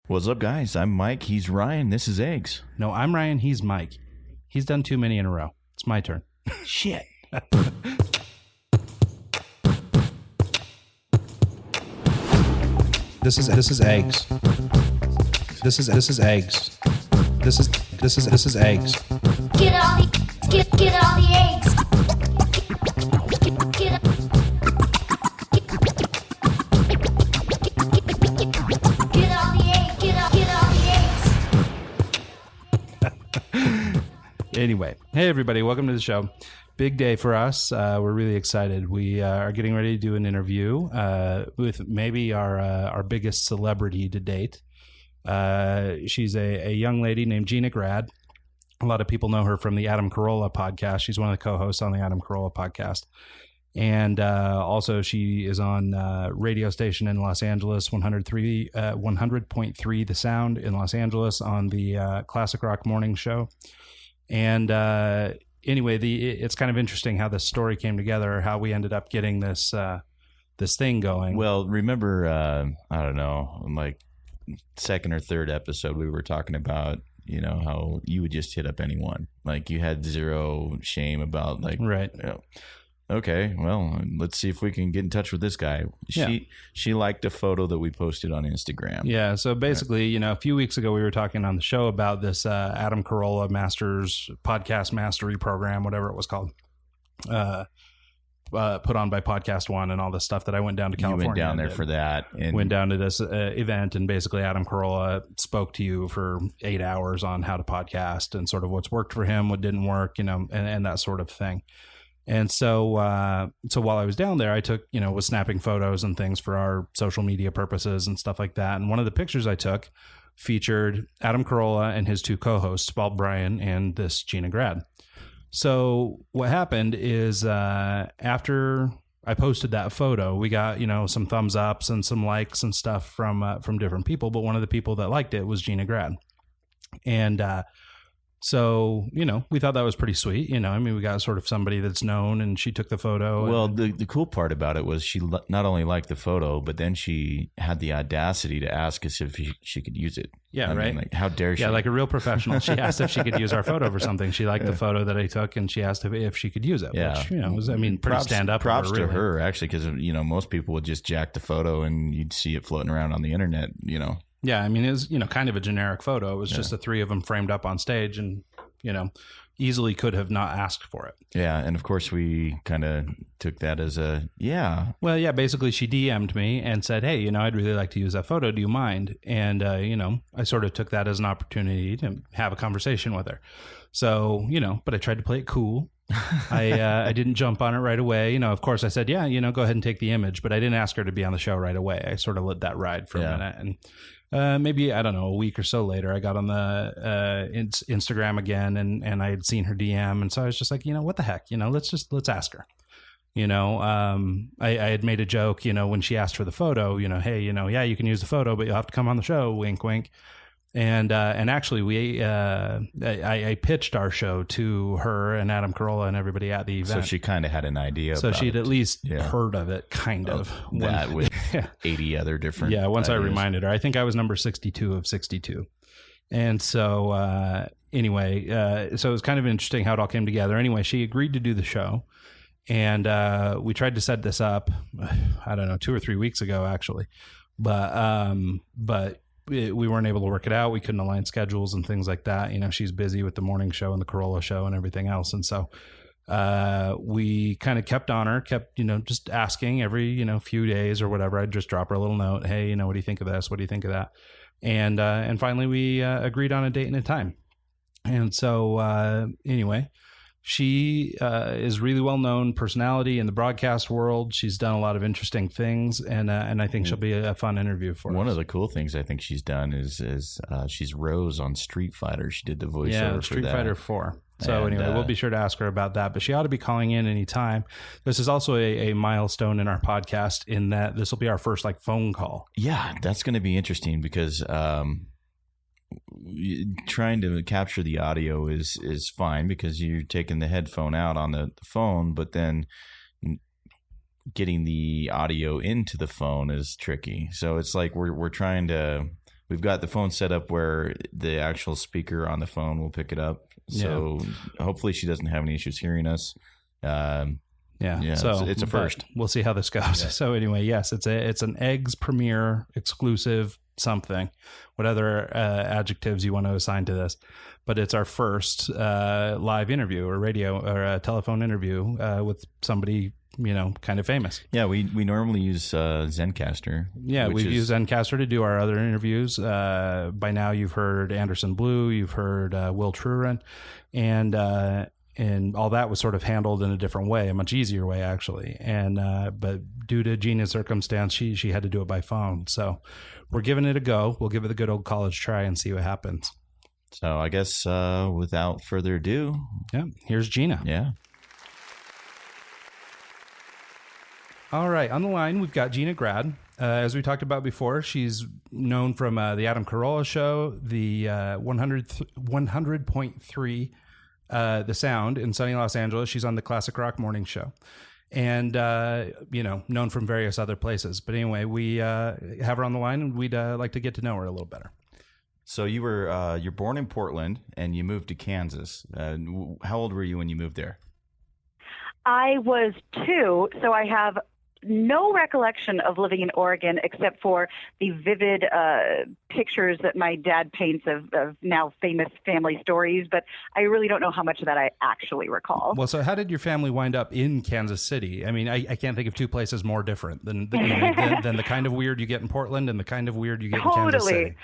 What's up, guys? I'm Mike. He's Ryan. This is Eggs. No, I'm Ryan. He's Mike. He's done too many in a row. It's my turn. Shit. This is eggs. This is eggs. This is eggs. Get all the eggs. Anyway, hey everybody, welcome to the show. Big day for us. We're really excited. We are getting ready to do an interview with maybe our biggest celebrity to date. She's a young lady named Gina Grad. A lot of people know her from the Carolla podcast. She's one of the co-hosts on the Carolla podcast. And also she is on radio station in Los Angeles, 100.3 The Sound in Los Angeles on the Classic Rock Morning Show. And anyway, it's kind of interesting how this story came together, how we ended up getting this thing going. Well, remember, I don't know, like second or third episode, we were talking about, you know, how you would just hit up anyone. Like you had zero shame about like, right. You know, okay, well, let's see if we can get in touch with this guy. She liked a photo that we posted on Instagram. Yeah, so basically, you know, a few weeks ago we were talking on the show about this Carolla Masters podcast mastery program, whatever it was called, put on by Podcast One and all this stuff that I went down to California. You went down there for that. And went down to this event, and basically Carolla spoke to you for 8 hours on how to podcast and sort of what's worked for him, what didn't work, you know, and that sort of thing. And so while I was down there, I took, you know, was snapping photos and things for our social media purposes and stuff like that. And one of the pictures I took featured Carolla and his two co-hosts, Bob Bryan and this Gina Grad. So what happened is after I posted that photo, we got, you know, some thumbs ups and some likes and stuff from different people. But one of the people that liked it was Gina Grad. And so, you know, we thought that was pretty sweet. You know, I mean, we got sort of somebody that's known, and she took the photo. Well, the cool part about it was she not only liked the photo, but then she had the audacity to ask us if she could use it. Yeah, I right. mean, like, how dare she? Yeah, like a real professional. She asked if she could use our photo for something. She liked the photo that I took, and she asked if she could use it. Yeah. Which, you know, was, I mean, pretty stand up. Props really. to her, actually, because, you know, most people would just jack the photo and you'd see it floating around on the internet, you know. Yeah, I mean, it was, you know, kind of a generic photo. It was just the three of them framed up on stage, and, you know, easily could have not asked for it. Yeah, and of course we kind of took that as a, yeah. Well, yeah, basically she DM'd me and said, hey, you know, I'd really like to use that photo. Do you mind? And, you know, I sort of took that as an opportunity to have a conversation with her. So, you know, but I tried to play it cool. I didn't jump on it right away. You know, of course I said, yeah, you know, go ahead and take the image, but I didn't ask her to be on the show right away. I sort of let that ride for a minute. And maybe, I don't know, a week or so later, I got on the Instagram again, and I had seen her DM. And so I was just like, you know, what the heck, you know, let's ask her. You know, I had made a joke, you know, when she asked for the photo, you know, hey, you know, yeah, you can use the photo, but you'll have to come on the show, wink, wink. And actually I pitched our show to her and Carolla and everybody at the event. So she kind of had an idea. So she'd at least Yeah. heard of it, kind of. That with 80 other different once ideas. I reminded her. I think I was number 62 of 62. And so anyway, so it was kind of interesting how it all came together. Anyway, she agreed to do the show. And we tried to set this up, I don't know, 2 or 3 weeks ago, actually. But we weren't able to work it out. We couldn't align schedules and things like that. You know, she's busy with the morning show and the Carolla show and everything else. And so we kind of kept on her, you know, just asking every, you know, few days or whatever. I'd just drop her a little note. Hey, you know, what do you think of this? What do you think of that? And finally we agreed on a date and a time. And so anyway, she is really well-known personality in the broadcast world. She's done a lot of interesting things, and I think she'll be a fun interview for us. One of the cool things I think she's done is she's Rose on Street Fighter. She did the voiceover for Street that. Fighter 4. So And, anyway, we'll be sure to ask her about that, but she ought to be calling in anytime. This is also a milestone in our podcast in that this will be our first like phone call. Yeah, that's going to be interesting because trying to capture the audio is fine because you're taking the headphone out on the phone, but then getting the audio into the phone is tricky. So it's like we're trying to we've got the phone set up where the actual speaker on the phone will pick it up. So hopefully she doesn't have any issues hearing us. Yeah, so it's a first. We'll see how this goes. Yeah. So anyway, yes, it's an Eggs premiere exclusive something, what other adjectives you want to assign to this, but it's our first live interview or radio or a telephone interview with somebody kind of famous. Yeah, we normally use Zencaster. Yeah, we've used Zencaster to do our other interviews. By now, you've heard Anderson Blue, you've heard Will Truren, and all that was sort of handled in a different way, a much easier way, actually. And but due to Gina's circumstance, she had to do it by phone. So we're giving it a go. We'll give it the good old college try and see what happens. So I guess without further ado, here's Gina. Yeah. All right, on the line, we've got Gina Grad. As we talked about before, she's known from the Adam Carolla show, the 100.3 The Sound in sunny Los Angeles. She's on the Classic Rock Morning Show. And, known from various other places. But anyway, we have her on the line, and we'd like to get to know her a little better. So you're born in Portland, and you moved to Kansas. How old were you when you moved there? I was 2, so I have no recollection of living in Oregon except for the vivid pictures that my dad paints of now famous family stories, but I really don't know how much of that I actually recall. Well, so how did your family wind up in Kansas City? I mean, I can't think of two places more different than the kind of weird you get in Portland and the kind of weird you get in Kansas City.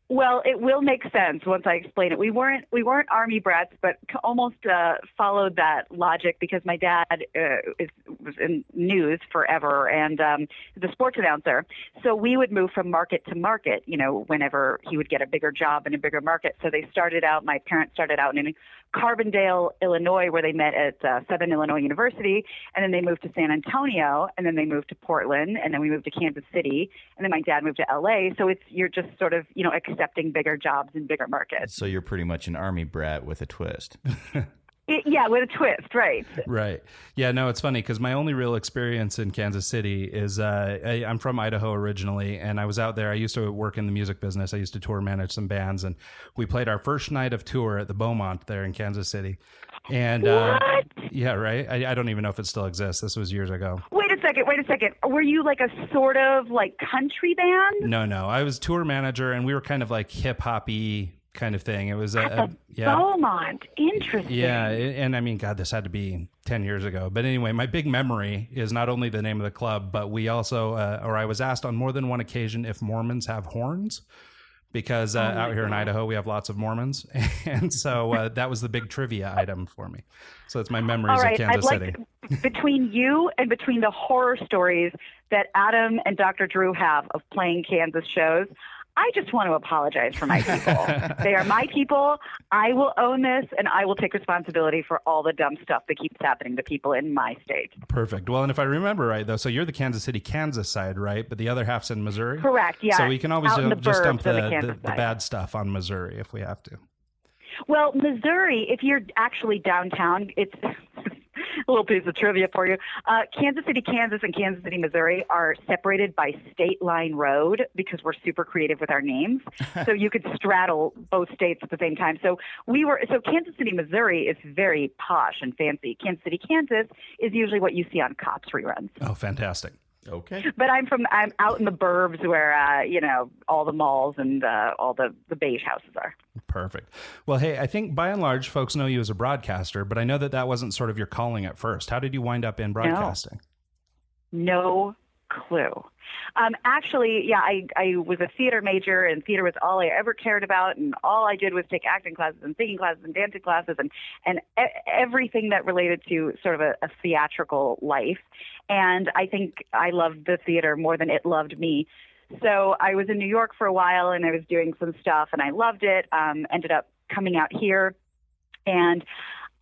Well, it will make sense once I explain it. We weren't Army brats, but almost followed that logic because my dad was in news forever and the sports announcer. So we would move from market to market, whenever he would get a bigger job in a bigger market. So my parents started out in Carbondale, Illinois, where they met at Southern Illinois University, and then they moved to San Antonio, and then they moved to Portland, and then we moved to Kansas City, and then my dad moved to LA. So you're just sort of, accepting bigger jobs in bigger markets. So you're pretty much an Army brat with a twist. Yeah, with a twist, right. Right. Yeah, no, it's funny because my only real experience in Kansas City is I'm from Idaho originally, and I was out there. I used to work in the music business. I used to tour manage some bands, and we played our first night of tour at the Beaumont there in Kansas City. And what? Yeah, right. I don't even know if it still exists. This was years ago. Wait a second. Were you like a sort of like country band? No. I was tour manager, and we were kind of like hip hoppy kind of thing. It was Beaumont. Interesting. Yeah, and I mean, God, this had to be 10 years ago. But anyway, my big memory is not only the name of the club, but we also, I was asked on more than one occasion if Mormons have horns. Because out here in Idaho, we have lots of Mormons. And so that was the big trivia item for me. So it's my memories of Kansas City. Between you and between the horror stories that Adam and Dr. Drew have of playing Kansas shows, I just want to apologize for my people. They are my people. I will own this, and I will take responsibility for all the dumb stuff that keeps happening to people in my state. Perfect. Well, and if I remember right, though, so you're the Kansas City, Kansas side, right? But the other half's in Missouri? Correct, yeah. So we can always just dump the bad stuff on Missouri if we have to. Well, Missouri, if you're actually downtown, it's a little piece of trivia for you. Kansas City, Kansas, and Kansas City, Missouri are separated by State Line Road because we're super creative with our names. So you could straddle both states at the same time. So Kansas City, Missouri is very posh and fancy. Kansas City, Kansas is usually what you see on Cops reruns. Oh, fantastic. Okay. But I'm out in the burbs where, all the malls and all the beige houses are. Perfect. Well, hey, I think by and large, folks know you as a broadcaster, but I know that wasn't sort of your calling at first. How did you wind up in broadcasting? No clue. Actually, I was a theater major, and theater was all I ever cared about, and all I did was take acting classes and singing classes and dancing classes and everything that related to sort of a theatrical life. And I think I loved the theater more than it loved me. So I was in New York for a while, and I was doing some stuff, and I loved it. Ended up coming out here, and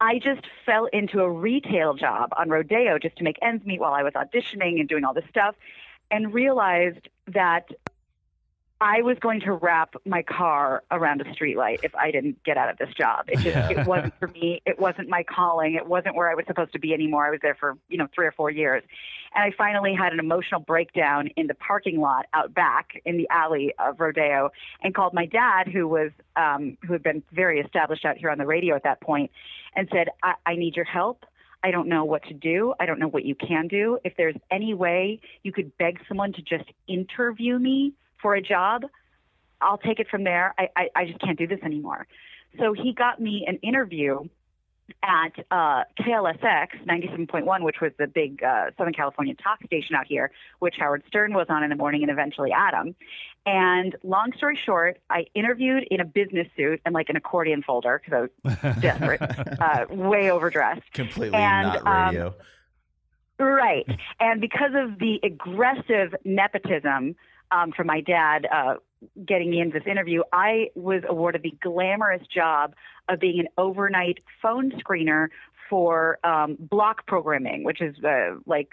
I just fell into a retail job on Rodeo just to make ends meet while I was auditioning and doing all this stuff, and realized that I was going to wrap my car around a streetlight if I didn't get out of this job. It wasn't for me. It wasn't my calling. It wasn't where I was supposed to be anymore. I was there for 3 or 4 years, and I finally had an emotional breakdown in the parking lot out back in the alley of Rodeo, and called my dad, who had been very established out here on the radio at that point, and said, I need your help. I don't know what to do. I don't know what you can do. If there's any way you could beg someone to just interview me for a job, I'll take it from there. I just can't do this anymore. So he got me an interview at KLSX 97.1, which was the big Southern California talk station out here, which Howard Stern was on in the morning and eventually Adam. And long story short, I interviewed in a business suit and like an accordion folder because I was desperate, way overdressed. Completely and, not radio. Right. And because of the aggressive nepotism from my dad getting me into this interview, I was awarded the glamorous job of being an overnight phone screener for block programming, which is like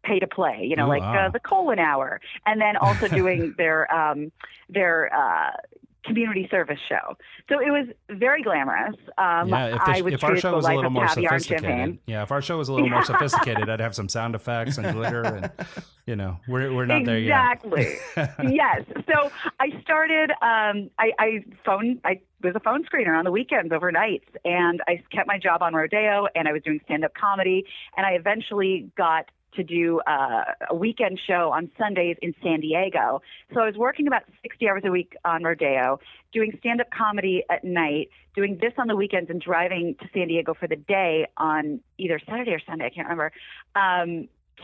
pay to play, the Colin Hour, and then also doing their community service show. So it was very glamorous. If our show was a little more sophisticated, if our show was a little more sophisticated, I'd have some sound effects and glitter, and we're not there yet. Exactly. Yes. So I started. I was a phone screener on the weekends overnights, and I kept my job on Rodeo, and I was doing stand-up comedy, and I eventually got to do a weekend show on Sundays in San Diego. So I was working about 60 hours a week on Rodeo, doing stand-up comedy at night, doing this on the weekends, and driving to San Diego for the day on either Saturday or Sunday, I can't remember,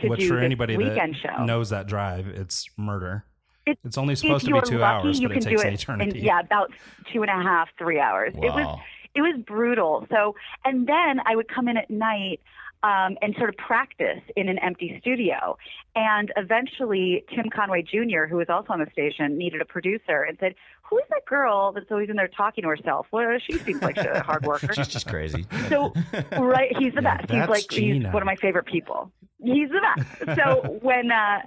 Which for anybody that show. Knows that drive, it's murder. It's only supposed to be 2 hours, but it takes an eternity. About 2.5, 3 hours. Wow. It was brutal. So, and then I would come in at night and sort of practice in an empty studio. And eventually Tim Conway Jr., who was also on the station, needed a producer and said, who is that girl that's always in there talking to herself? Well, she seems like a hard worker. She's just crazy. So, right, he's the best. He's one of my favorite people. He's the best. So when I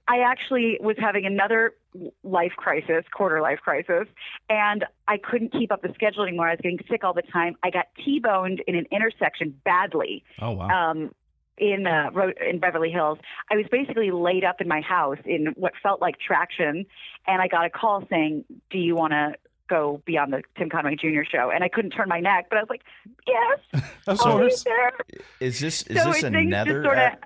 actually was having another quarter life crisis, and I couldn't keep up the schedule anymore. I was getting sick all the time. I got T-boned in an intersection badly. Oh, wow. In Beverly Hills. I was basically laid up in my house in what felt like traction, and I got a call saying, do you want to go be on the Tim Conway Jr. show? And I couldn't turn my neck, but I was like, yes. Of course. Is this another...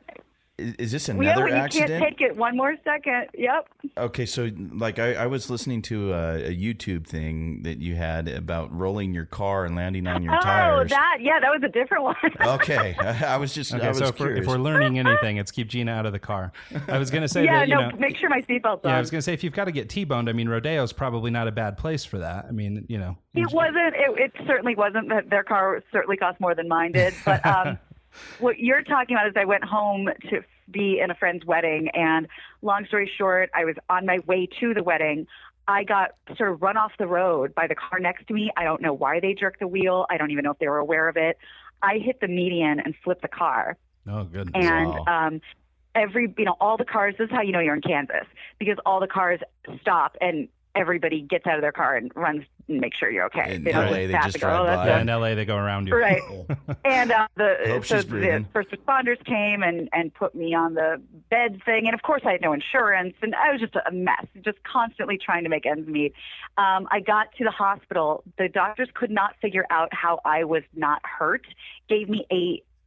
Is this another accident? You can't take it one more second. Yep. Okay, so like I was listening to a YouTube thing that you had about rolling your car and landing on your tires. Oh, that was a different one. Okay, I was just okay. So if we're learning anything, it's keep Gina out of the car. I was going to say make sure my seatbelt's on. Yeah, I was going to say if you've got to get T-boned, I mean, Rodeo's probably not a bad place for that. I mean, it wasn't. It certainly wasn't. Their car certainly cost more than mine did, but. What you're talking about is I went home to be in a friend's wedding, and long story short, I was on my way to the wedding. I got sort of run off the road by the car next to me. I don't know why they jerked the wheel. I don't even know if they were aware of it. I hit the median and flipped the car. Oh, goodness. And wow. All the cars, this is how you know you're in Kansas, because all the cars stop and everybody gets out of their car and runs and make sure you're okay. In LA, they just drive by. Yeah, in LA, they go around you. Right. And the breathing. first responders came and put me on the bed thing. And, of course, I had no insurance. And I was just a mess, just constantly trying to make ends meet. I got to the hospital. The doctors could not figure out how I was not hurt, gave me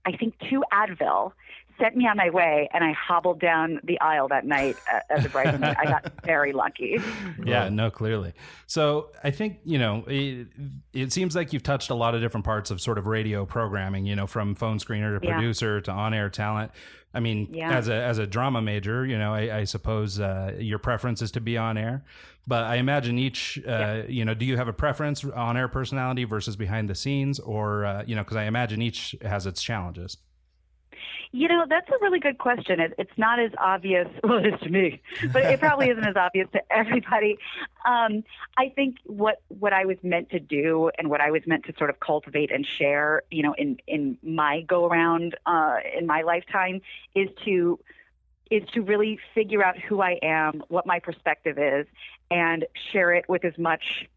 I think 2 Advil, sent me on my way, and I hobbled down the aisle that night as a bridesmaid. I got very lucky. Yeah, no, clearly. So I think, it seems like you've touched a lot of different parts of sort of radio programming, from phone screener to producer to on-air talent. I mean, as a drama major, I suppose your preference is to be on air, but I imagine each, do you have a preference on-air personality versus behind the scenes, or, because I imagine each has its challenges. That's a really good question. It's not as obvious, well, it is to me, but it probably isn't as obvious to everybody. I think what I was meant to do and what I was meant to sort of cultivate and share, in my go-around in my lifetime is to is to really figure out who I am, what my perspective is, and share it with as much,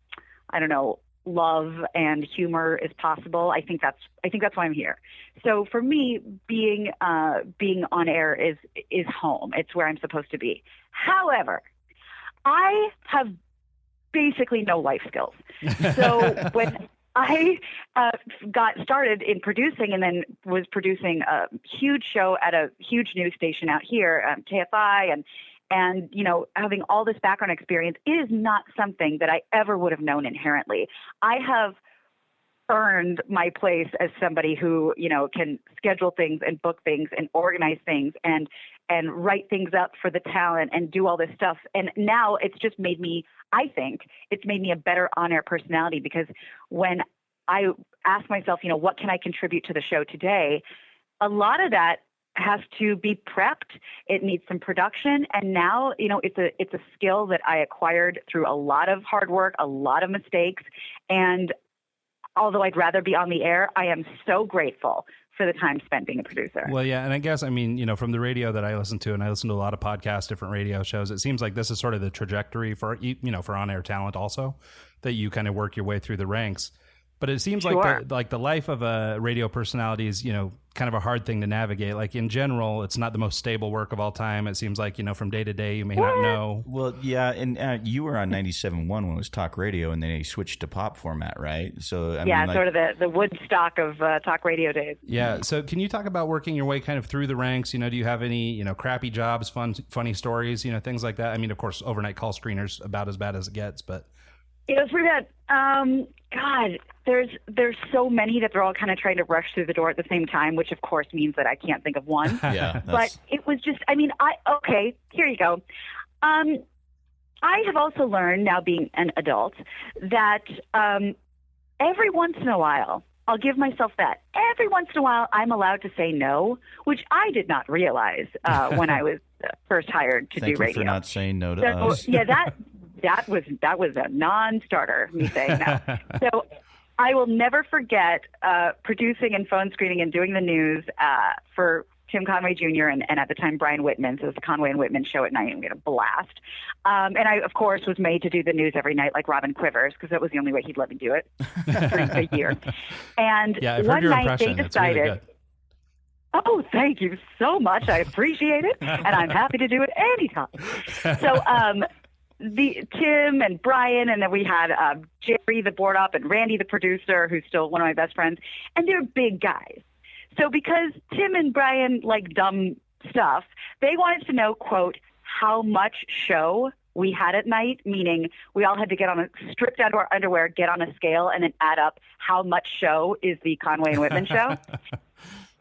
I don't know, love and humor as possible. I think that's why I'm here. So for me, being on air is home. It's where I'm supposed to be. However, I have basically no life skills. So when I got started in producing and then was producing a huge show at a huge news station out here, KFI, and you know, having all this background experience, it is not something that I ever would have known inherently. I have earned my place as somebody who, you know, can schedule things and book things and organize things and write things up for the talent and do all this stuff. And now it's just made me, I think it's made me a better on-air personality, because when I ask myself, you know, what can I contribute to the show today? A lot of that has to be prepped. It needs some production. And now, you know, it's a skill that I acquired through a lot of hard work, a lot of mistakes. And although I'd rather be on the air, I am so grateful for the time spent being a producer. Well, yeah. And I guess, I mean, you know, from the radio that I listen to, and I listen to a lot of podcasts, different radio shows, it seems like this is sort of the trajectory for, you know, for on-air talent also, that you kind of work your way through the ranks. But it seems Sure. like the life of a radio personality is, you know, kind of a hard thing to navigate. Like in general, it's not the most stable work of all time. It seems like, you know, from day to day, you may not know. Well, yeah, and you were on 97.1 when it was talk radio, and then they switched to pop format, right? So I mean, like, sort of the Woodstock of talk radio days. Yeah. So can you talk about working your way kind of through the ranks? You know, do you have any, you know, crappy jobs, funny stories, you know, things like that? I mean, of course, overnight call screeners about as bad as it gets, but. It was pretty bad. God, there's so many that they're all kind of trying to rush through the door at the same time, which of course means that I can't think of one. Yeah, but it was just, I mean, okay, here you go. I have also learned, now being an adult, that every once in a while, I'll give myself that. Every once in a while, I'm allowed to say no, which I did not realize when I was first hired to Thank do you radio. for not saying no to So, us. yeah, that was a non-starter, me saying no. So I will never forget producing and phone screening and doing the news for Tim Conway Jr. and at the time Brian Whitman. So it was the Conway and Whitman show at night, and we had a blast. And I, of course, was made to do the news every night like Robin Quivers, because that was the only way he'd let me do it for a year. And Yeah, I've one heard your night impression. they It's really decided, good. oh, thank you so much. I appreciate it, and I'm happy to do it anytime. So the Tim and Brian, and then we had Jerry, the board op, and Randy, the producer, who's still one of my best friends, and they're big guys. So because Tim and Brian like dumb stuff, they wanted to know, quote, how much show we had at night, meaning we all had to get on stripped out of our underwear, get on a scale, and then add up how much show is the Conway and Whitman show.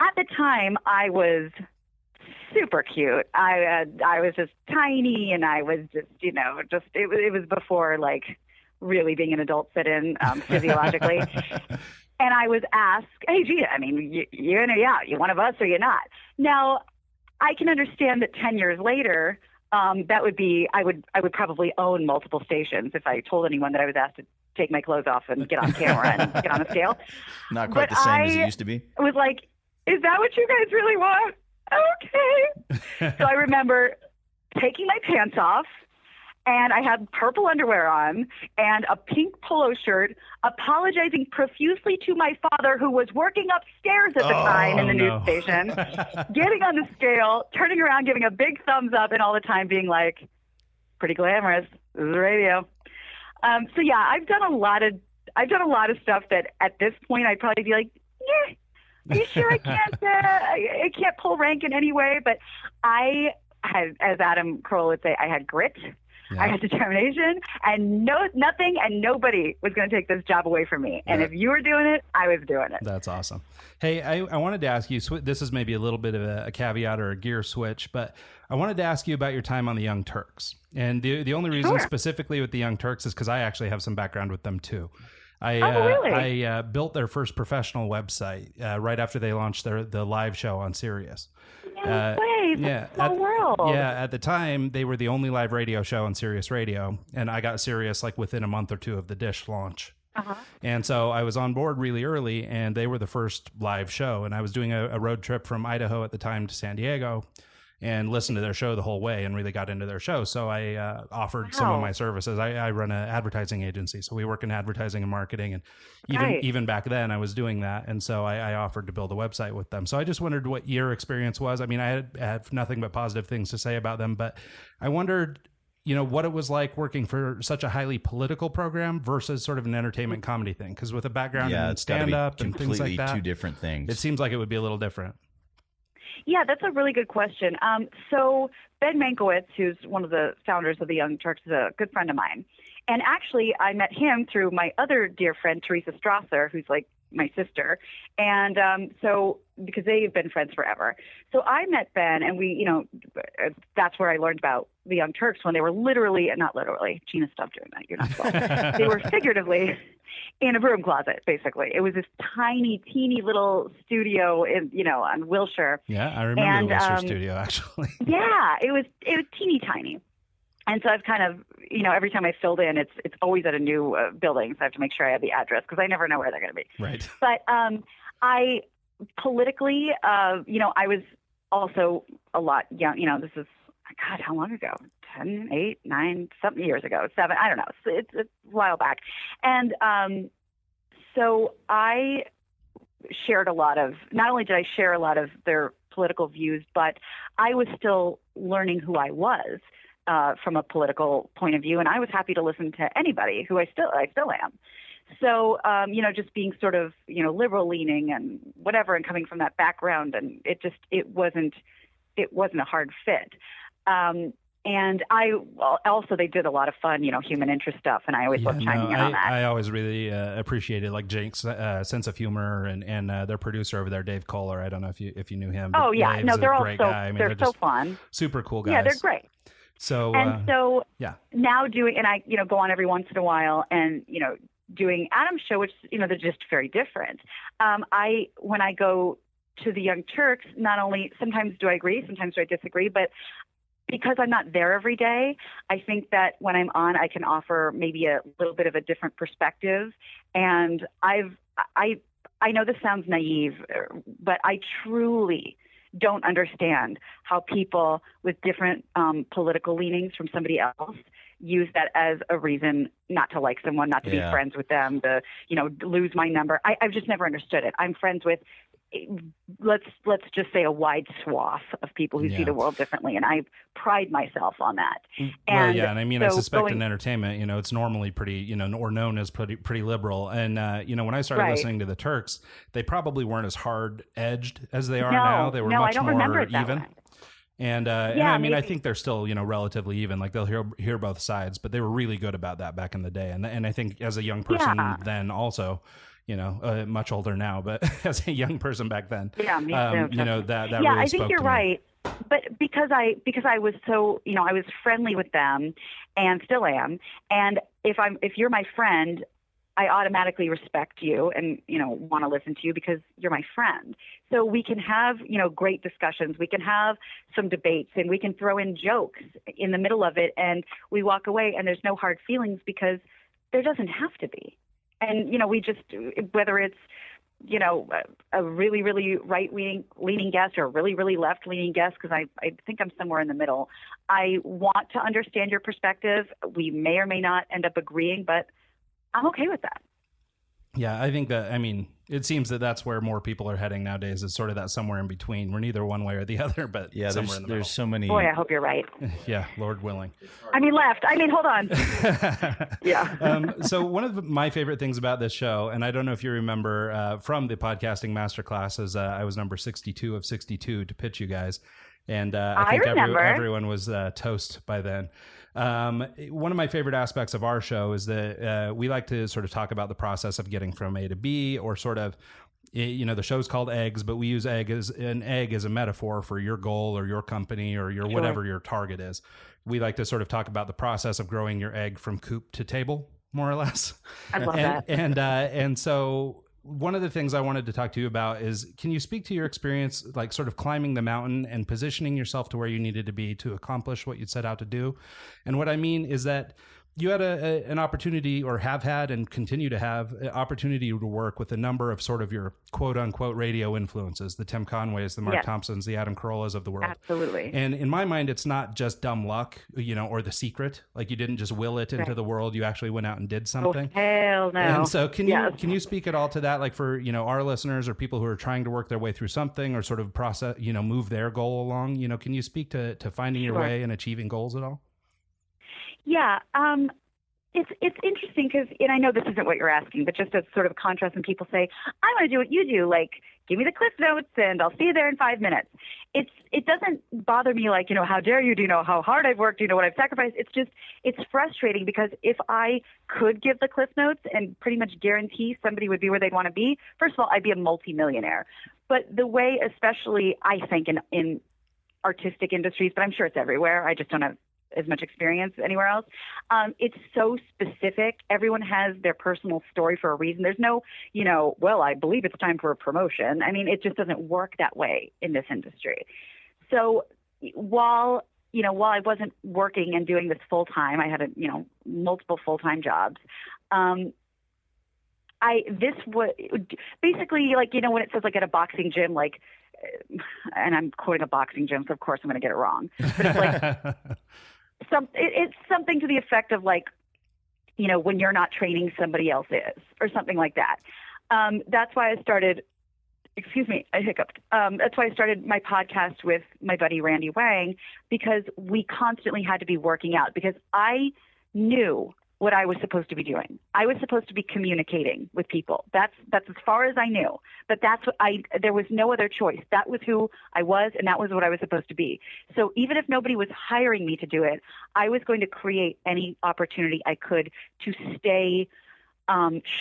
At the time, I was super cute. I was just tiny, and I was just, you know, it was before like really being an adult fit in physiologically. And I was asked, hey, Gina, I mean, you're in or you're out. You one of us or you're not. Now, I can understand that 10 years later, that would be, I would probably own multiple stations if I told anyone that I was asked to take my clothes off and get on camera and get on a scale. Not quite the same as it used to be. I was like, is that what you guys really want? Okay. So I remember taking my pants off, and I had purple underwear on and a pink polo shirt, apologizing profusely to my father, who was working upstairs at the time in the news station, getting on the scale, turning around, giving a big thumbs up, and all the time being like, pretty glamorous. This is radio. So yeah, I've done a lot of stuff that at this point I'd probably be like, yeah. Are you sure I can't pull rank in any way? But I had, as Adam Carolla would say, I had grit. Yeah. I had determination, and nothing and nobody was going to take this job away from me. And if you were doing it, I was doing it. That's awesome. Hey, I wanted to ask you, this is maybe a little bit of a caveat or a gear switch, but I wanted to ask you about your time on the Young Turks. And the only reason specifically with the Young Turks is because I actually have some background with them too. Really? I built their first professional website right after they launched the live show on Sirius. No way. That's a small world. Yeah, at the time, they were the only live radio show on Sirius Radio, and I got Sirius like within a month or two of the Dish launch. Uh-huh. And so I was on board really early, and they were the first live show, and I was doing a road trip from Idaho at the time to San Diego. and listened to their show the whole way and really got into their show. So I offered some of my services. I run an advertising agency, so we work in advertising and marketing, and even back then I was doing that, and so I offered to build a website with them. So I just wondered what your experience was. I mean, I have nothing but positive things to say about them, but I wondered, what it was like working for such a highly political program versus sort of an entertainment comedy thing. Because with a background in stand-up and things like that, two different things. It seems like it would be a little different. Yeah, that's a really good question. So Ben Mankiewicz, who's one of the founders of the Young Turks, is a good friend of mine. And actually, I met him through my other dear friend, Teresa Strasser, who's like my sister. And so because they've been friends forever. So I met Ben, and we, that's where I learned about the Young Turks when they were not literally, Gina, stop doing that. You're not supposed. They were figuratively in a broom closet, basically. It was this tiny, teeny little studio on Wilshire. Yeah, I remember the Wilshire studio, actually. Yeah, it was teeny tiny. And so I've kind of, every time I filled in, it's always at a new building. So I have to make sure I have the address because I never know where they're going to be. Right. But I politically, I was also a lot young. This is, God, how long ago? 10, 8, 9, something years ago, 7, I don't know. It's a while back. And so I shared not only did I share a lot of their political views, but I was still learning who I was from a political point of view. And I was happy to listen to anybody who I still am. So, just being sort of, liberal leaning and whatever, and coming from that background, and it wasn't a hard fit. And they did a lot of fun, human interest stuff, and I always loved chiming in on that. I always really appreciated like Jake's sense of humor and their producer over there, Dave Kohler. I don't know if you knew him. Oh yeah, Dave's no, they're all great guy. I mean, they're so fun, super cool guys. Yeah, they're great. So yeah. Now I go on every once in a while and doing Adam's show, which they're just very different. When I go to the Young Turks, not only sometimes do I agree, sometimes do I disagree, but because I'm not there every day, I think that when I'm on, I can offer maybe a little bit of a different perspective. And I know this sounds naive, but I truly don't understand how people with different political leanings from somebody else use that as a reason not to like someone, not to be friends with them, to lose my number. I've just never understood it. I'm friends with, let's just say, a wide swath of people who see the world differently, and I pride myself on that. And I mean, I suspect in entertainment, it's normally pretty, or known as pretty liberal. And when I started listening to the Turks, they probably weren't as hard edged as they are now. They were much more even. And I mean, I think they're still, relatively even. Like they'll hear both sides, but they were really good about that back in the day. And I think as a young person then also, much older now, but as a young person back then, me too, that really I think you're right. But because I was so, I was friendly with them and still am. And if you're my friend, I automatically respect you and, want to listen to you because you're my friend. So we can have, great discussions. We can have some debates, and we can throw in jokes in the middle of it, and we walk away and there's no hard feelings because there doesn't have to be. And, we just, whether it's, a really, really right-leaning guest or a really, really left-leaning guest, because I think I'm somewhere in the middle. I want to understand your perspective. We may or may not end up agreeing, but I'm okay with that. Yeah, I think that, it seems that that's where more people are heading nowadays, is sort of that somewhere in between. We're neither one way or the other, but somewhere in the middle. There's so many. Boy, I hope you're right. Yeah, Lord willing. Left. Hold on. Yeah. So one of my favorite things about this show, and I don't know if you remember from the podcasting masterclass, is I was number 62 of 62 to pitch you guys. And I think everyone was toast by then. One of my favorite aspects of our show is that we like to sort of talk about the process of getting from A to B, or sort of, the show's called Eggs, but we use egg as a metaphor for your goal or your company or your whatever your target is. We like to sort of talk about the process of growing your egg from coop to table, more or less. I love that. And so one of the things I wanted to talk to you about is, can you speak to your experience, like sort of climbing the mountain and positioning yourself to where you needed to be to accomplish what you set out to do? And what I mean is that you had an opportunity, or have had and continue to have an opportunity to work with a number of sort of your quote unquote radio influences, the Tim Conways, the Mark Yes. Thompsons, the Adam Carollas of the world. Absolutely. And in my mind, it's not just dumb luck, or The Secret. Like, you didn't just will it into Right. the world. You actually went out and did Oh, something. hell no. And so Yes. can you speak at all to that? Like, for, our listeners or people who are trying to work their way through something or sort of process, move their goal along, can you speak to finding your Sure. way and achieving goals at all? Yeah. It's interesting because, and I know this isn't what you're asking, but just as sort of contrast when people say, I want to do what you do, like, give me the Cliff Notes and I'll see you there in 5 minutes. It doesn't bother me like, how dare you, do you know how hard I've worked, do you know what I've sacrificed? It's frustrating because if I could give the Cliff Notes and pretty much guarantee somebody would be where they'd want to be, first of all, I'd be a multimillionaire. But the way, especially I think in artistic industries, but I'm sure it's everywhere, I just don't have as much experience anywhere else. It's so specific. Everyone has their personal story for a reason. There's no, well, I believe it's time for a promotion. I mean, it just doesn't work that way in this industry. So while I wasn't working and doing this full time, I had multiple full-time jobs. This was basically like, when it says like at a boxing gym, like, and I'm quoting a boxing gym, so of course I'm going to get it wrong, but it's like, it's something to the effect of like, when you're not training, somebody else is, or something like that. That's why I started, excuse me, I hiccuped. That's why I started my podcast with my buddy Randy Wang, because we constantly had to be working out, because I knew what I was supposed to be doing. I was supposed to be communicating with people. That's as far as I knew. But there was no other choice. That was who I was, and that was what I was supposed to be. So even if nobody was hiring me to do it, I was going to create any opportunity I could to stay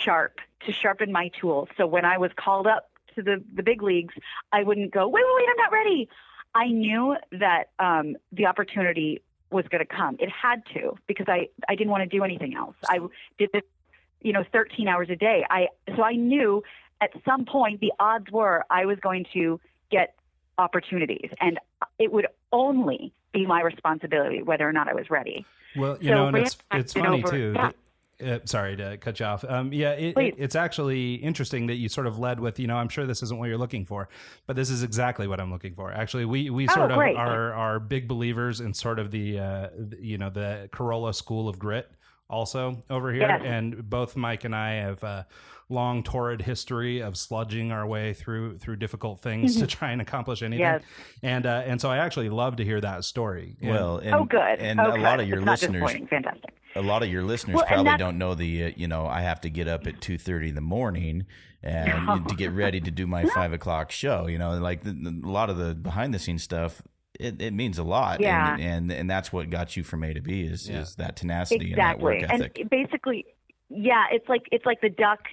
sharp, to sharpen my tools. So when I was called up to the big leagues, I wouldn't go, wait, I'm not ready. I knew that the opportunity was going to come. It had to, because I didn't want to do anything else. I did this, 13 hours a day. So I knew at some point the odds were I was going to get opportunities, and it would only be my responsibility whether or not I was ready. Well, So and it's funny too. Yeah. Sorry to cut you off. It's actually interesting that you sort of led with, I'm sure this isn't what you're looking for, but this is exactly what I'm looking for. Actually, we sort of great. are big believers in sort of the Carolla school of grit also over here. Yes. And both Mike and I have a long torrid history of sludging our way through difficult things to try and accomplish anything. Yes. And so I actually love to hear that story. Well, good. And a lot of your it's not listeners, disappointing. Fantastic. a lot of your listeners Well, and probably that's- don't know I have to get up at 2:30 in the morning and to get ready to do my 5 o'clock show. Like a lot of the behind the scenes stuff. It means a lot. Yeah. And that's what got you from A to B is that tenacity and that Exactly. work ethic. And basically, yeah, it's like the duck,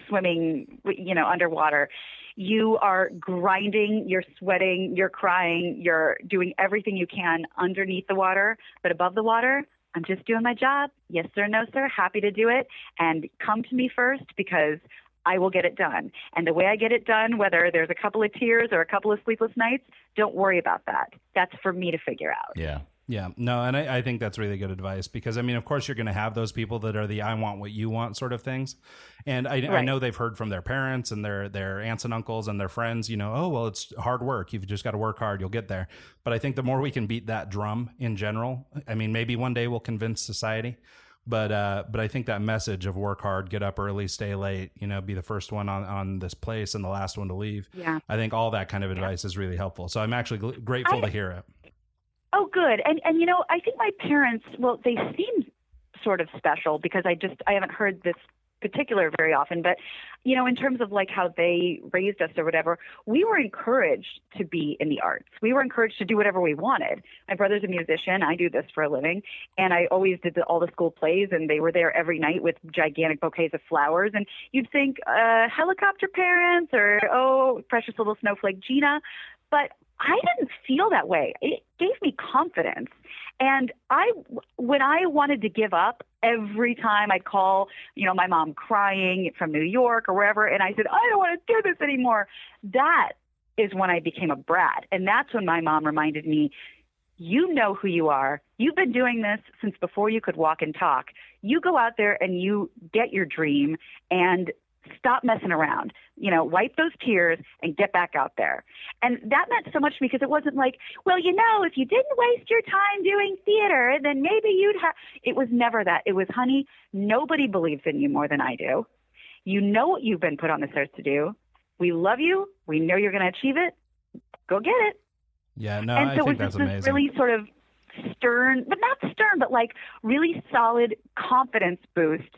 swimming, underwater. You are grinding, you're sweating, you're crying, you're doing everything you can underneath the water, but above the water, I'm just doing my job. Yes, sir. No, sir. Happy to do it. And come to me first, because I will get it done. And the way I get it done, whether there's a couple of tears or a couple of sleepless nights, don't worry about that. That's for me to figure out. Yeah. Yeah, no, and I think that's really good advice, because, of course, you're going to have those people that are the I want what you want sort of things. And I know they've heard from their parents and their aunts and uncles and their friends, oh, well, it's hard work. You've just got to work hard. You'll get there. But I think the more we can beat that drum in general, maybe one day we'll convince society. But I think that message of work hard, get up early, stay late, be the first one on this place and the last one to leave. Yeah. I think all that kind of advice is really helpful. So I'm actually grateful to hear it. Oh, good. And I think my parents, well, they seem sort of special, because I haven't heard this particular very often, but, in terms of like how they raised us or whatever, we were encouraged to be in the arts. We were encouraged to do whatever we wanted. My brother's a musician. I do this for a living. And I always did all the school plays, and they were there every night with gigantic bouquets of flowers. And you'd think, helicopter parents, or, oh, precious little snowflake Gina. But I didn't feel that way. It gave me confidence. And when I wanted to give up, every time I'd call, my mom crying from New York or wherever, and I said, I don't want to do this anymore. That is when I became a brat. And that's when my mom reminded me, You know who you are. You've been doing this since before you could walk and talk. You go out there and you get your dream and stop messing around. Wipe those tears and get back out there. And that meant so much because it wasn't like, well, if you didn't waste your time doing theater, then maybe you'd have. It was never that. It was, honey, nobody believes in you more than I do. You know what you've been put on this earth to do. We love you. We know you're going to achieve it. Go get it. Yeah, no, and so I think that's amazing. It was this really sort of stern, but not stern, but like really solid confidence boost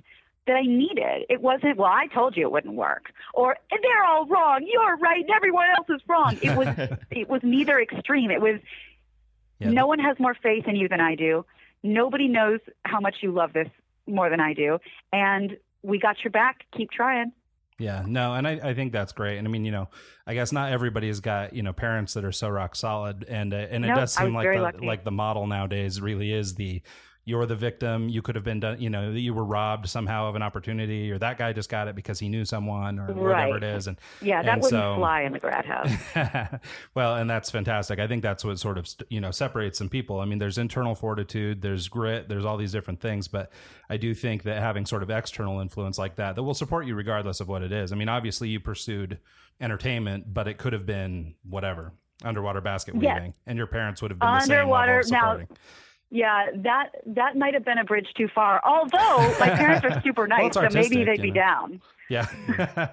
that I needed. It wasn't, well, I told you it wouldn't work, or they're all wrong, you're right, and everyone else is wrong. It was neither extreme. It was, no one has more faith in you than I do. Nobody knows how much you love this more than I do. And we got your back. Keep trying. Yeah, no, and I think that's great. And I mean, I guess not everybody has got, parents that are so rock solid. And it does seem like the model nowadays really is you're the victim. You could have been done, you were robbed somehow of an opportunity, or that guy just got it because he knew someone, or whatever it is. And that wouldn't fly in the grad house. Well, and that's fantastic. I think that's what sort of, separates some people. I mean, there's internal fortitude, there's grit, there's all these different things. But I do think that having sort of external influence like that will support you regardless of what it is. I mean, obviously you pursued entertainment, but it could have been whatever, underwater basket weaving, and your parents would have been the same level of supporting. Yeah, that might have been a bridge too far. Although my parents are super nice, so maybe they'd be down. Yeah.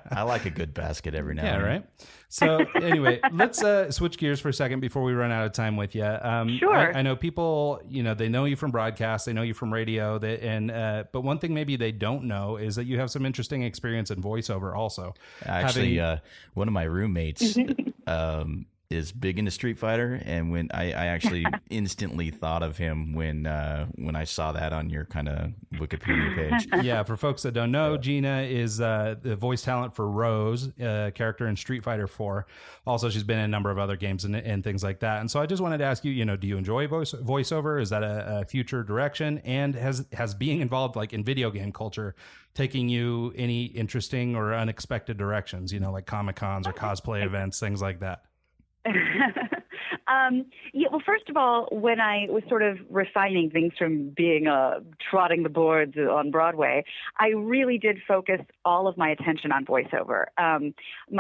I like a good basket every now and then. Yeah, right. So anyway, let's switch gears for a second before we run out of time with you. Sure. I know people, they know you from broadcast, they know you from radio, but one thing maybe they don't know is that you have some interesting experience in voiceover also. Actually, one of my roommates is big into Street Fighter, and when I actually instantly thought of him when I saw that on your kind of Wikipedia page. Yeah, for folks that don't know, Gina is the voice talent for Rose, character in Street Fighter 4. Also, she's been in a number of other games and things like that. And so I just wanted to ask you, do you enjoy voiceover? Is that a future direction? And has being involved like in video game culture taking you any interesting or unexpected directions, like Comic-Cons or cosplay events, things like that? Well, first of all, when I was sort of refining things from being trotting the boards on Broadway, I really did focus all of my attention on voiceover.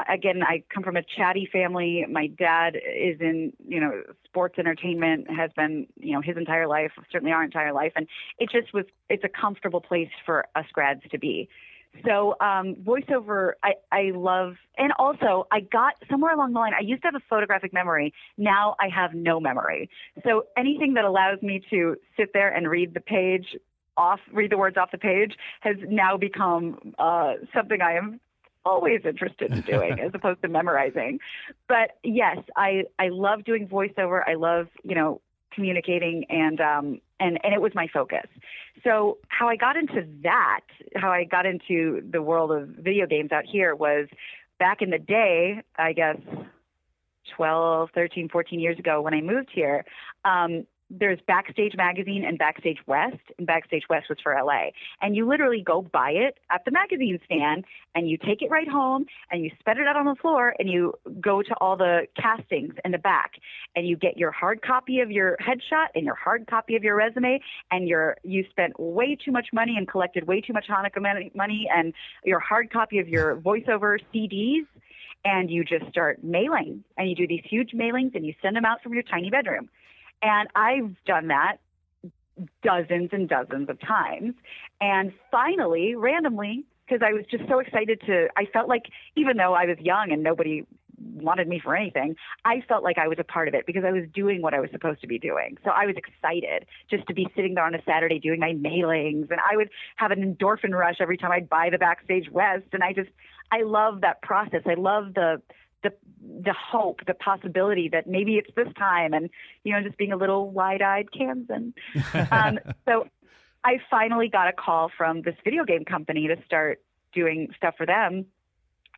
Again, I come from a chatty family. My dad is in, sports entertainment, has been, his entire life, certainly our entire life. And it's a comfortable place for us grads to be. So voiceover, I love, and also I got somewhere along the line, I used to have a photographic memory. Now I have no memory. So anything that allows me to sit there and read the words off the page has now become something I am always interested in doing as opposed to memorizing. But yes, I love doing voiceover. I love, communicating, and it was my focus. So how I got into the world of video games out here was back in the day, I guess 12, 13, 14 years ago when I moved here. There's Backstage Magazine and Backstage West, and Backstage West was for LA. And you literally go buy it at the magazine stand, and you take it right home, and you spread it out on the floor, and you go to all the castings in the back, and you get your hard copy of your headshot and your hard copy of your resume, and you spent way too much money and collected way too much Hanukkah money, and your hard copy of your voiceover CDs, and you just start mailing, and you do these huge mailings, and you send them out from your tiny bedroom. And I've done that dozens and dozens of times. And finally, randomly, because I was just so excited I felt like even though I was young and nobody wanted me for anything, I felt like I was a part of it because I was doing what I was supposed to be doing. So I was excited just to be sitting there on a Saturday doing my mailings. And I would have an endorphin rush every time I'd buy the Backstage West. And I love that process. I love the hope, the possibility that maybe it's this time, and just being a little wide-eyed Kansan. So I finally got a call from this video game company to start doing stuff for them,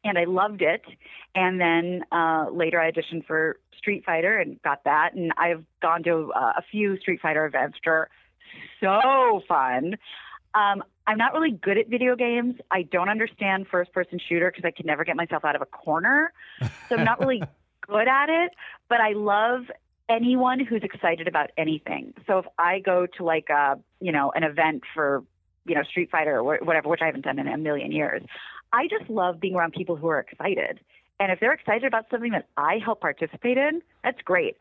and I loved it. And then later I auditioned for Street Fighter and got that, and I've gone to a few Street Fighter events, which are so fun. I'm not really good at video games. I don't understand first-person shooter because I can never get myself out of a corner. So I'm not really good at it, but I love anyone who's excited about anything. So if I go to like an event for, Street Fighter or whatever, which I haven't done in a million years, I just love being around people who are excited. And if they're excited about something that I help participate in, that's great.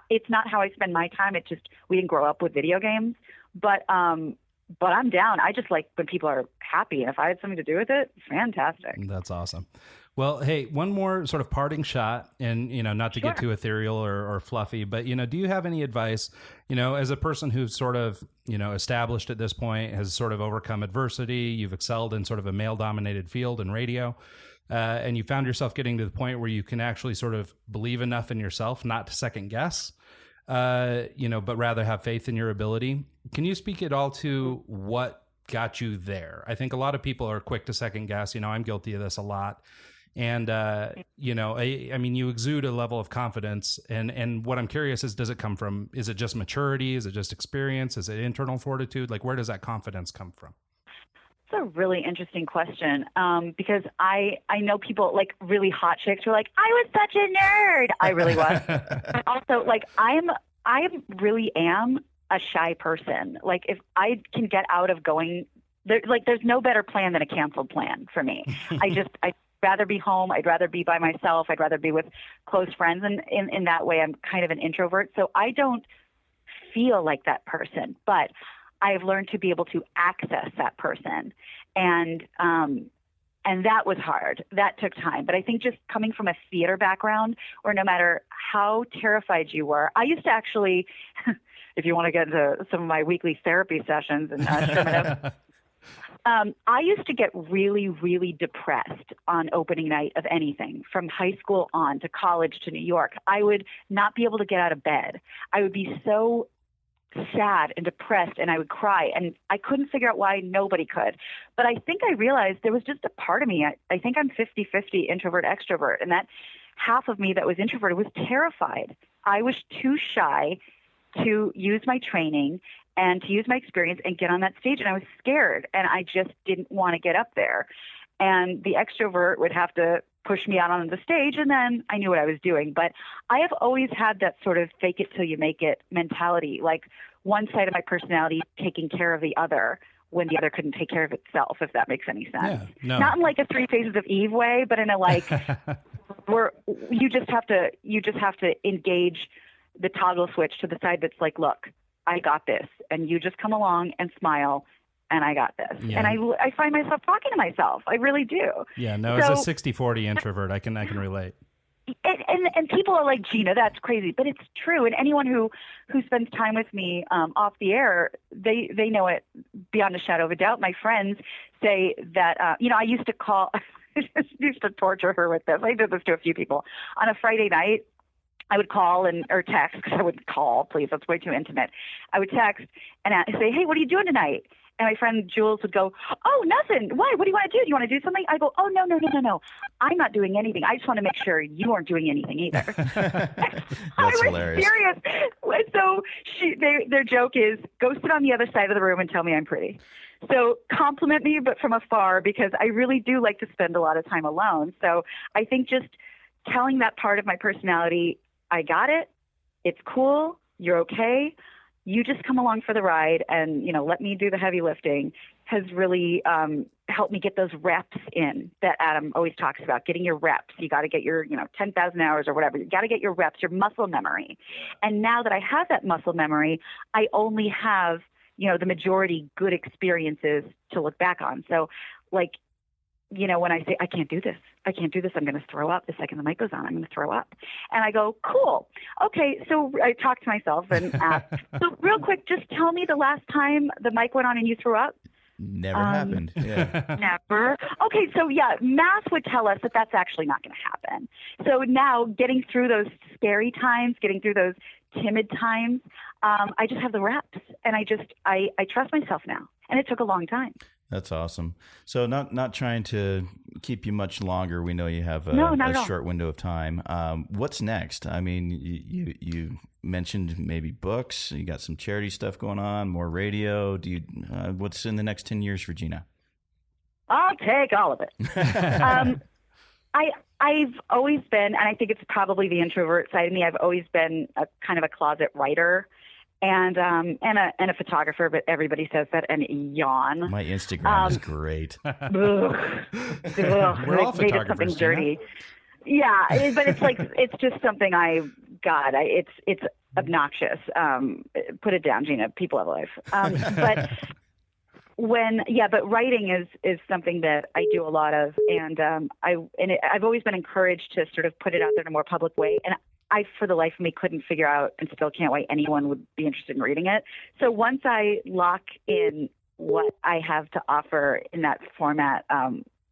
It's not how I spend my time. It's just, we didn't grow up with video games, but I'm down. I just like when people are happy. And if I had something to do with it, fantastic. That's awesome. Well, hey, one more sort of parting shot, and, not to get too ethereal or fluffy, but, do you have any advice, as a person who's sort of, established at this point, has sort of overcome adversity, you've excelled in sort of a male-dominated field in radio, and you found yourself getting to the point where you can actually sort of believe enough in yourself not to second guess, but rather have faith in your ability. Can you speak at all to what got you there? I think a lot of people are quick to second guess. I'm guilty of this a lot. And, I mean, you exude a level of confidence. And what I'm curious is it just maturity? Is it just experience? Is it internal fortitude? Like, where does that confidence come from? It's a really interesting question, because I know people, like really hot chicks, who are like, I was such a nerd. I really was. But also, like, I really am a shy person. Like, if I can get out of going there, like, there's no better plan than a canceled plan for me. I'd rather be home. I'd rather be by myself. I'd rather be with close friends. And in that way, I'm kind of an introvert. So I don't feel like that person, but I've learned to be able to access that person. And that was hard. That took time. But I think just coming from a theater background, or no matter how terrified you were, I used to actually, if you want to get into some of my weekly therapy sessions and I used to get really, really depressed on opening night of anything, from high school on to college to New York. I would not be able to get out of bed. I would be so sad and depressed, and I would cry, and I couldn't figure out why nobody could. But I think I realized there was just a part of me. I think I'm 50-50 introvert, extrovert, and that half of me that was introverted was terrified. I was too shy to use my training and to use my experience and get on that stage. And I was scared, and I just didn't want to get up there. And the extrovert would have to push me out on the stage, and then I knew what I was doing. But I have always had that sort of fake it till you make it mentality, like one side of my personality taking care of the other when the other couldn't take care of itself, if that makes any sense. Yeah, no. Not in like a Three Faces of Eve way, but in a like where you just have to engage the toggle switch to the side that's like, look, I got this, and you just come along and smile, and I got this. Yeah. And I find myself talking to myself. I really do. Yeah, no, as a 60-40 introvert, I can relate. And people are like, Gina, that's crazy, but it's true. And anyone who spends time with me off the air, they know it beyond a shadow of a doubt. My friends say that I used to call, I used to torture her with this. I did this to a few people on a Friday night. I would call or text, because I wouldn't call, please, that's way too intimate. I would text and say, hey, what are you doing tonight? And my friend Jules would go, oh, nothing. Why? What do you want to do? Do you want to do something? I go, oh, no. I'm not doing anything. I just want to make sure you aren't doing anything either. I was hilarious. Serious. So their joke is, go sit on the other side of the room and tell me I'm pretty. So compliment me, but from afar, because I really do like to spend a lot of time alone. So I think just telling that part of my personality, I got it. It's cool. You're okay. You just come along for the ride and, let me do the heavy lifting, has really helped me get those reps in that Adam always talks about, getting your reps. You got to get your, 10,000 hours or whatever. You got to get your reps, your muscle memory. And now that I have that muscle memory, I only have, the majority good experiences to look back on. So like, when I say, I can't do this, I'm going to throw up the second the mic goes on, I'm going to throw up. And I go, cool. Okay. So I talk to myself and ask, so real quick, just tell me the last time the mic went on and you threw up. Never happened. Yeah. Never. Okay. So yeah, math would tell us that that's actually not going to happen. So now getting through those scary times, getting through those timid times, I just have the reps, and I trust myself now. And it took a long time. That's awesome. So not trying to keep you much longer. We know you have a short window of time. What's next? I mean, you mentioned maybe books. You got some charity stuff going on, more radio. What's in the next 10 years for Gina? I'll take all of it. I've always been, and I think it's probably the introvert side of me. I've always been a kind of a closet writer, and a photographer. But everybody says that, and yawn. My Instagram is great. Ugh. We're all Made it something photographers, dirty. Yeah, but it's like it's just something it's obnoxious. Put it down, Gina. People have a life. But but writing is something that I do a lot of, and I've always been encouraged to sort of put it out there in a more public way, and I, for the life of me, couldn't figure out and still can't why anyone would be interested in reading it. So once I lock in what I have to offer in that format,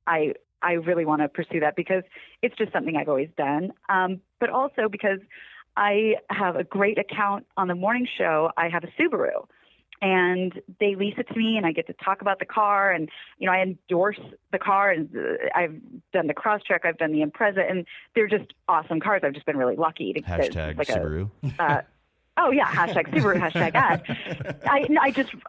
I really want to pursue that because it's just something I've always done. But also because I have a great account on the morning show. I have a Subaru, and they lease it to me, and I get to talk about the car, and I endorse the car, and I've done the Crosstrek, I've done the Impreza, and they're just awesome cars. I've just been really lucky to Hashtag like Subaru. Oh yeah, hashtag Subaru, hashtag ad.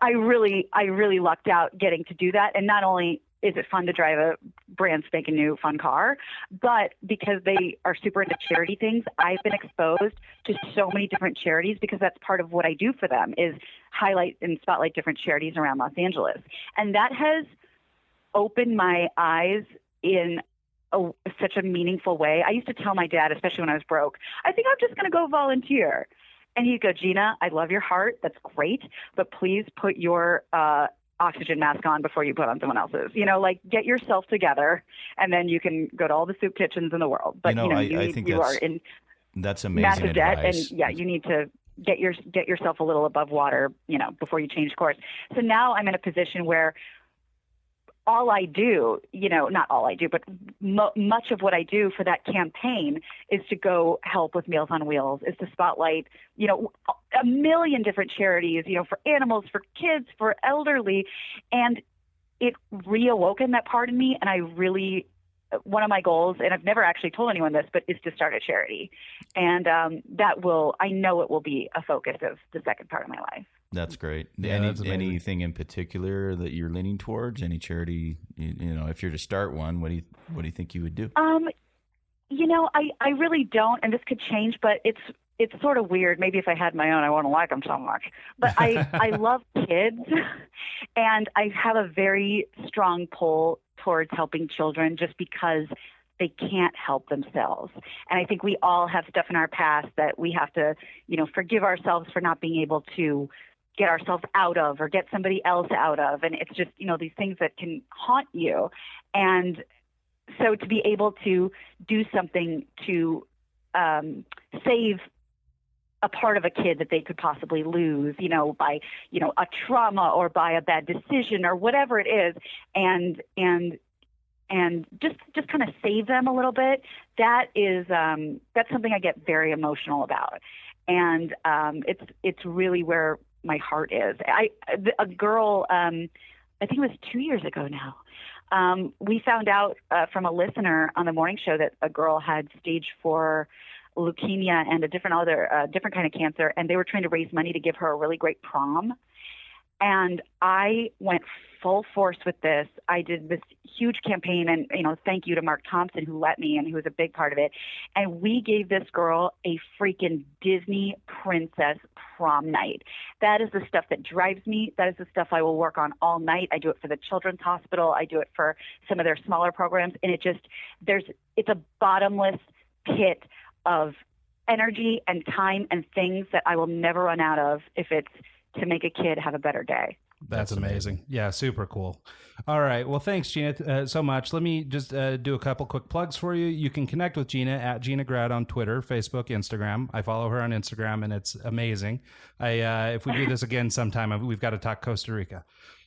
I really lucked out getting to do that, and not only is it fun to drive a brand spanking new fun car, but because they are super into charity things, I've been exposed to so many different charities because that's part of what I do for them is highlight and spotlight different charities around Los Angeles. And that has opened my eyes in such a meaningful way. I used to tell my dad, especially when I was broke, I think I'm just going to go volunteer. And he'd go, Gina, I love your heart. That's great. But please put your oxygen mask on before you put on someone else's. Get yourself together, and then you can go to all the soup kitchens in the world. But I think you are in that's amazing massive debt, advice. and you need to get yourself a little above water, before you change course. So now I'm in a position where all I do, not all I do, but much of what I do for that campaign is to go help with Meals on Wheels, is to spotlight, a million different charities, for animals, for kids, for elderly. And it reawoken that part in me. And one of my goals, and I've never actually told anyone this, but is to start a charity. And I know it will be a focus of the second part of my life. That's great. Yeah, that's amazing. Anything in particular that you're leaning towards? Any charity? If you're to start one, what do you think you would do? I really don't, and this could change, but it's sort of weird. Maybe if I had my own, I wouldn't like them so much. But I love kids, and I have a very strong pull towards helping children just because they can't help themselves. And I think we all have stuff in our past that we have to, forgive ourselves for not being able to get ourselves out of or get somebody else out of. And it's just, these things that can haunt you. And so to be able to do something to save a part of a kid that they could possibly lose, by, a trauma or by a bad decision or whatever it is, and just kind of save them a little bit. That is that's something I get very emotional about, and it's really where my heart is. A girl, I think it was 2 years ago now. We found out from a listener on the morning show that a girl had stage 4 leukemia and a different kind of cancer, and they were trying to raise money to give her a really great prom. And I went full force with this. I did this huge campaign, and thank you to Mark Thompson, who let me and who was a big part of it. And we gave this girl a freaking Disney princess prom night. That is the stuff that drives me. That is the stuff I will work on all night. I do it for the Children's Hospital. I do it for some of their smaller programs, and it's a bottomless pit of energy and time and things that I will never run out of if it's to make a kid have a better day. That's amazing. Yeah, super cool. All right. Well, thanks, Gina, so much. Let me just do a couple quick plugs for you. You can connect with Gina at Gina Grad on Twitter, Facebook, Instagram. I follow her on Instagram, and it's amazing. If we do this again sometime, we've got to talk Costa Rica.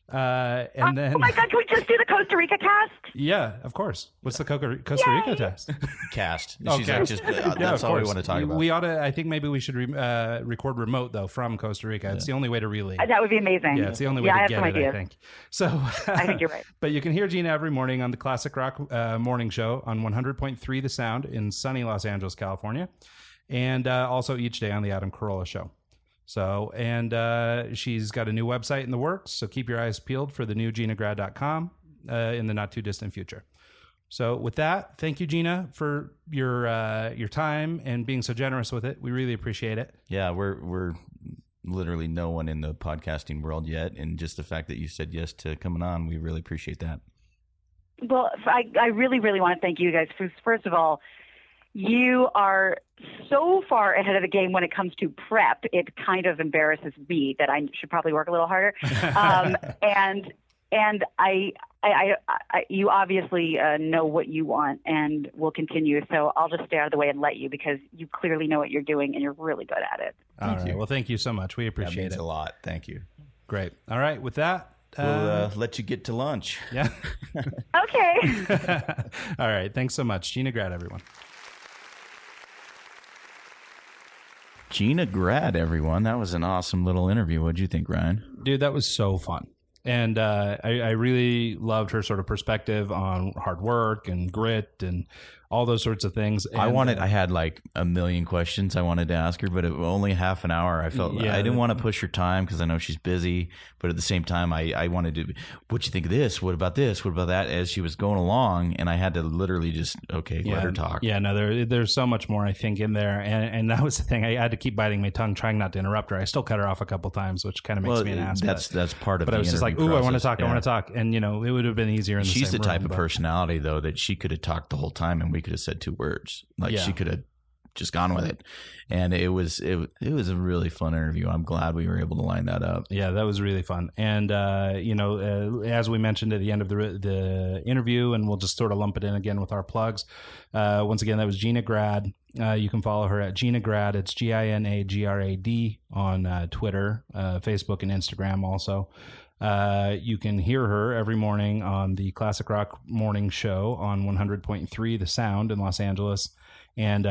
And then, oh my God, can we just do the Costa Rica cast? Yeah, of course. What's the Costa Rica test? Cast. Okay. She's like, that's all we want to talk about. We ought to. I think maybe we should record remote though from Costa Rica. It's the only way to really. That would be amazing. Yeah, it's the only way to get it. Ideas. I think. So I think you're right. But you can hear Gina every morning on the Classic Rock Morning Show on 100.3 The Sound in sunny Los Angeles, California, and also each day on the Adam Carolla Show. So, and she's got a new website in the works, so keep your eyes peeled for the new GinaGrad.com in the not too distant future. So with that, thank you, Gina, for your time and being so generous with it. We really appreciate it. Yeah, we're literally no one in the podcasting world yet, and just the fact that you said yes to coming on, we really appreciate that. Well, I really, really want to thank you guys. First of all, you are so far ahead of the game when it comes to prep. It kind of embarrasses me that I should probably work a little harder. And you obviously know what you want and will continue. So I'll just stay out of the way and let you, because you clearly know what you're doing and you're really good at it. All right. Well, thank you so much. We appreciate That means it a lot. Thank you. Great. All right. With that, we'll let you get to lunch. Yeah. Okay. All right. Thanks so much. Gina Grad, everyone. Gina Grad, everyone. That was an awesome little interview. What'd you think, Ryan? Dude, that was so fun. And I really loved her sort of perspective on hard work and grit and all those sorts of things. And, I had like a million questions I wanted to ask her, but it was only half an hour. I felt I didn't want to push her time because I know she's busy, but at the same time, I wanted to, what you think of this? What about this? What about that? As she was going along, and I had to literally just, let her talk. Yeah, no, there's so much more, I think, in there. And that was the thing. I had to keep biting my tongue, trying not to interrupt her. I still cut her off a couple times, which kind of makes me an ass. That's part of it. But I was just like, ooh, I want to talk. I want to talk. And, it would have been easier in the She's same the type room, of personality, though, that she could have talked the whole time and we could have said 2 words. Like she could have just gone with it. And it was a really fun interview. I'm glad we were able to line that up. Yeah, that was really fun. And, as we mentioned at the end of the interview, and we'll just sort of lump it in again with our plugs. Once again, that was Gina Grad. You can follow her at Gina Grad. It's GINAGRAD on Twitter, Facebook, and Instagram also. You can hear her every morning on the Classic Rock Morning Show on 100.3 The Sound in Los Angeles, and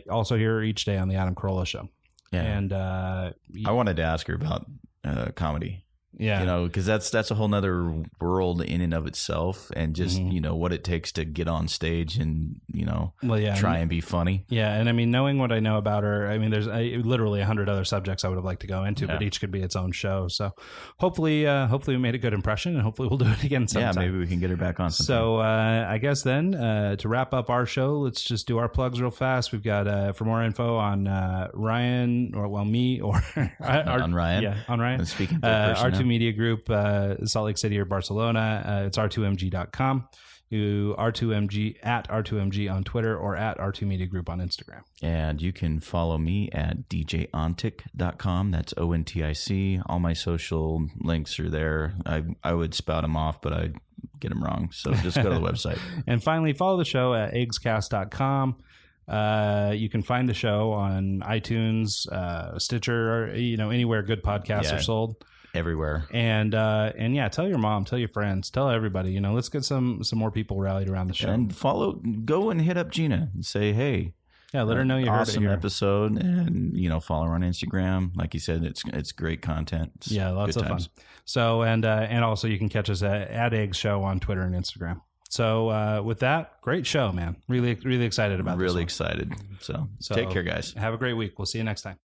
also hear her each day on the Adam Carolla Show. Yeah. And I wanted to ask her about comedy. Yeah. Because that's a whole nother world in and of itself, and just, what it takes to get on stage and, try and be funny. Yeah. And I mean, knowing what I know about her, I mean, there's literally 100 other subjects I would have liked to go into, but each could be its own show. So hopefully we made a good impression, and hopefully we'll do it again sometime. Yeah, maybe we can get her back on sometime. So I guess then to wrap up our show, let's just do our plugs real fast. We've got for more info on Ryan, or me, or on Ryan. Yeah, on Ryan. Speaking R2 Media Group, Salt Lake City or Barcelona. It's r2mg.com. R2mg at R2mg on Twitter, or at R2 Media Group on Instagram. And you can follow me at djontic.com. That's ONTIC. All my social links are there. I would spout them off, but I get them wrong. So just go to the website. And finally, follow the show at eggscast.com. You can find the show on iTunes, Stitcher, or, anywhere good podcasts are sold. Everywhere. And tell your mom, tell your friends, tell everybody, let's get some more people rallied around the show. And go and hit up Gina and say, hey. Yeah, let her know you heard it here. Awesome episode. And, follow her on Instagram. Like you said, it's great content. It's lots of fun. So, and also you can catch us at Eggs Show on Twitter and Instagram. So with that, great show, man. Really, really excited about this. Really excited. So take care, guys. Have a great week. We'll see you next time.